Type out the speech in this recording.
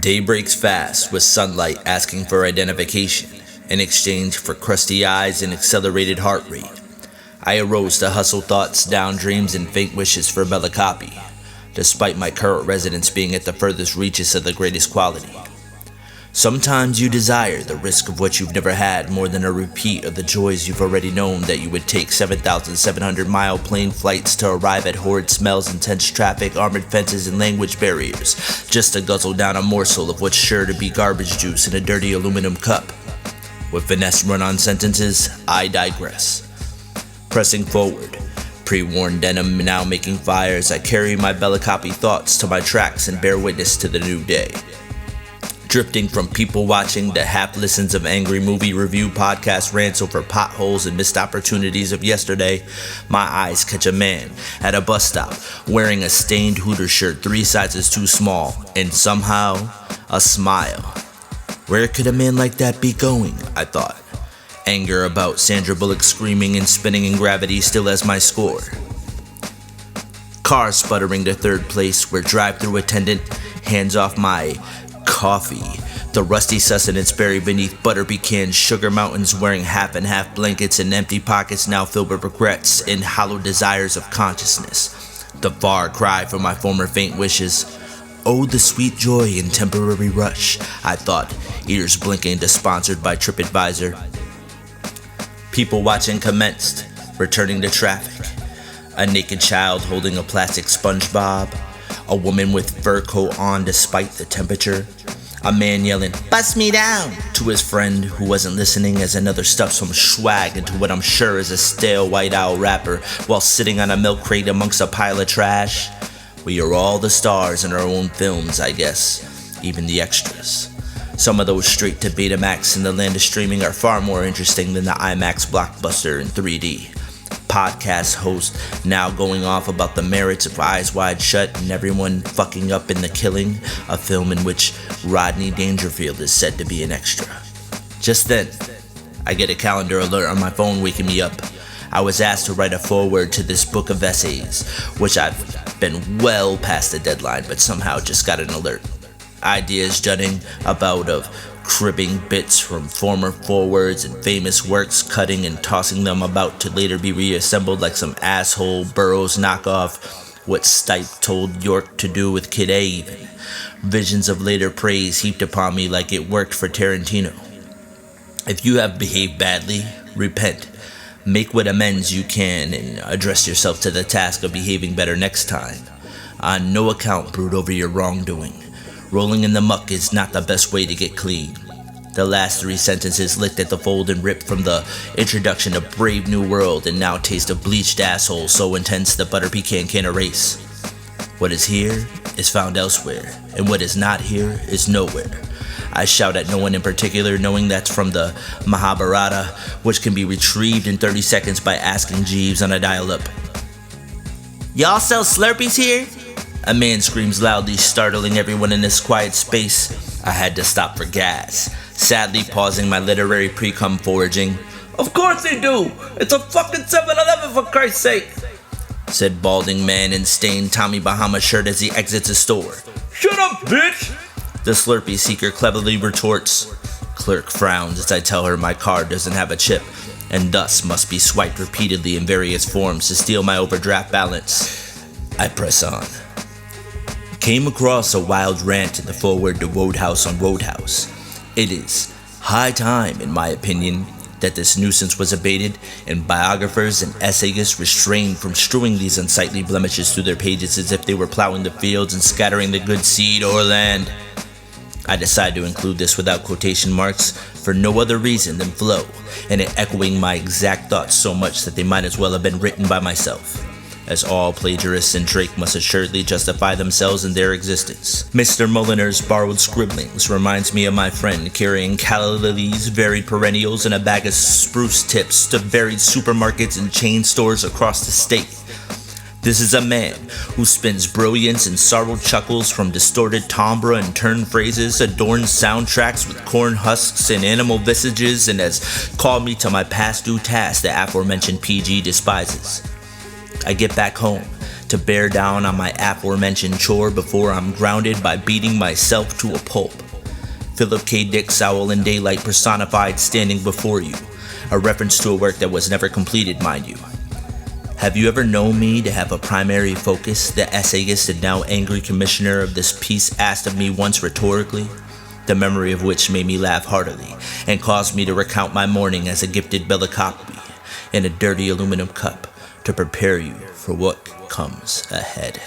Day breaks fast with sunlight asking for identification in exchange for crusty eyes and accelerated heart rate. I arose to hustle thoughts, down dreams, and faint wishes for Bella Kaapi, despite my current residence being at the furthest reaches of the greatest quality. Sometimes you desire the risk of what you've never had more than a repeat of the joys you've already known, that you would take 7,700-mile plane flights to arrive at horrid smells, intense traffic, armored fences, and language barriers, just to guzzle down a morsel of what's sure to be garbage juice in a dirty aluminum cup. With finesse run-on sentences, I digress. Pressing forward, pre-worn denim now making fires, I carry my Bella Kaapi thoughts to my tracks and bear witness to the new day. Drifting from people watching to half-listens of angry movie review podcast rants over potholes and missed opportunities of yesterday, my eyes catch a man at a bus stop wearing a stained Hooters shirt 3 sizes too small, and somehow, a smile. Where could a man like that be going, I thought. Anger about Sandra Bullock screaming and spinning in gravity still as my score. Car sputtering to third place where drive-thru attendant hands off my coffee. The rusty sustenance buried beneath butter pecan sugar mountains, wearing half and half blankets and empty pockets now filled with regrets and hollow desires of consciousness. The far cry from my former faint wishes. Oh, the sweet joy and temporary rush, I thought, ears blinking to sponsored by TripAdvisor. People watching commenced, returning to traffic. A naked child holding a plastic SpongeBob. A woman with fur coat on despite the temperature. A man yelling, "Bust me down!" to his friend who wasn't listening as another stuffed some swag into what I'm sure is a stale White Owl wrapper while sitting on a milk crate amongst a pile of trash. We are all the stars in our own films, I guess, even the extras. Some of those straight to Betamax in the land of streaming are far more interesting than the IMAX blockbuster in 3D. Podcast host now going off about the merits of Eyes Wide Shut and everyone fucking up in The Killing, a film in which Rodney Dangerfield is said to be an extra. Just then, I get a calendar alert on my phone waking me up. I was asked to write a foreword to this book of essays, which I've been well past the deadline, but somehow just got an alert. Ideas jutting about of cribbing bits from former forewords and famous works, cutting and tossing them about to later be reassembled like some asshole Burroughs knockoff, what Stipe told York to do with Kid A even. Visions of later praise heaped upon me like it worked for Tarantino. If you have behaved badly, repent. Make what amends you can and address yourself to the task of behaving better next time. On no account brood over your wrongdoing. Rolling in the muck is not the best way to get clean. The last 3 sentences licked at the fold and ripped from the introduction to Brave New World and now taste of bleached asshole so intense the butter pecan can't erase. What is here is found elsewhere, and what is not here is nowhere. I shout at no one in particular, knowing that's from the Mahabharata, which can be retrieved in 30 seconds by asking Jeeves on a dial-up. "Y'all sell Slurpees here?" A man screams loudly, startling everyone in this quiet space. I had to stop for gas, sadly pausing my literary pre-cum foraging. "Of course they do! It's a fucking 7-Eleven for Christ's sake!" said balding man in stained Tommy Bahama shirt as he exits a store. "Shut up, bitch!" the Slurpee seeker cleverly retorts. Clerk frowns as I tell her my card doesn't have a chip, and thus must be swiped repeatedly in various forms to steal my overdraft balance. I press on. Came across a wild rant in the foreword to Wodehouse on Wodehouse. It is high time, in my opinion, that this nuisance was abated and biographers and essayists restrained from strewing these unsightly blemishes through their pages as if they were plowing the fields and scattering the good seed o'er land. I decided to include this without quotation marks for no other reason than flow, and it echoing my exact thoughts so much that they might as well have been written by myself. As all plagiarists and Drake must assuredly justify themselves in their existence. Mr. Mulliner's borrowed scribblings reminds me of my friend carrying calla lilies, varied perennials, and a bag of spruce tips to varied supermarkets and chain stores across the state. This is a man who spins brilliance and sorrowed chuckles from distorted timbre and turn phrases, adorns soundtracks with corn husks and animal visages, and has called me to my past due task the aforementioned PG despises. I get back home, to bear down on my aforementioned chore before I'm grounded by beating myself to a pulp. Philip K. Dick's Owl in Daylight personified standing before you, a reference to a work that was never completed, mind you. Have you ever known me to have a primary focus? The essayist and now angry commissioner of this piece asked of me once rhetorically, the memory of which made me laugh heartily and caused me to recount my morning as a gifted Bella Kaapi in a dirty aluminum cup to prepare you for what comes ahead.